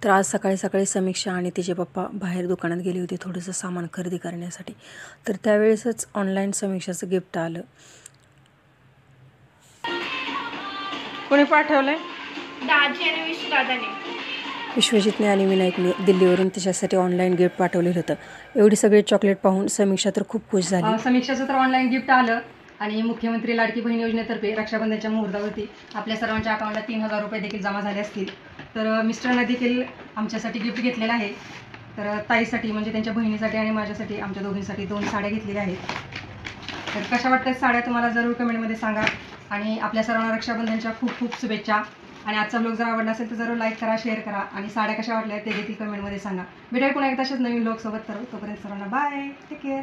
तर आज सकाळी सकाळी समीक्षा आणि तिचे पप्पा बाहेर दुकानात गेली होती थोडंसं सामान खरेदी करण्यासाठी. तर त्यावेळेसच ऑनलाईन समीक्षाचं गिफ्ट आलं. कोणी पाठवलंय? दाजी आणि विश्वदादाने. विश्वजितने आणि विनायकने दिल्लीवरून तिच्यासाठी ऑनलाईन गिफ्ट पाठवलेलं होतं. एवढी सगळी चॉकलेट पाहून समीक्षा तर खूप खुश झाली. समीक्षाचं तर ऑनलाईन गिफ्ट आलं आणि मुख्यमंत्री लाडकी बहीण योजनेतर्फे रक्षाबंधनच्या मुहूर्तावरती आपल्या सर्वांच्या अकाउंटला 3,000 रुपये देखील जमा झाले असतील. तर मिस्टरांना देखील आमच्यासाठी गिफ्ट घेतलेलं आहे. तर ताईसाठी म्हणजे त्यांच्या बहिणीसाठी आणि माझ्यासाठी आमच्या दोघींसाठी 2 साड्या घेतलेल्या आहेत. तर कशा वाटतात साड्या तुम्हाला जरूर कमेंटमध्ये सांगा. आणि आपल्या सर्वांना रक्षाबंधनच्या खूप खूप शुभेच्छा. आणि आजचा ब्लॉग जर आवडला असेल तर जरूर लाईक करा, शेअर करा आणि साड्या कशा वाटल्या ते देखील कमेंटमध्ये सांगा. भेटूया पुन्हा एकदा अशाच नवीन ब्लॉगसोबत. तोपर्यंत सर्वांना बाय, टेक केअर.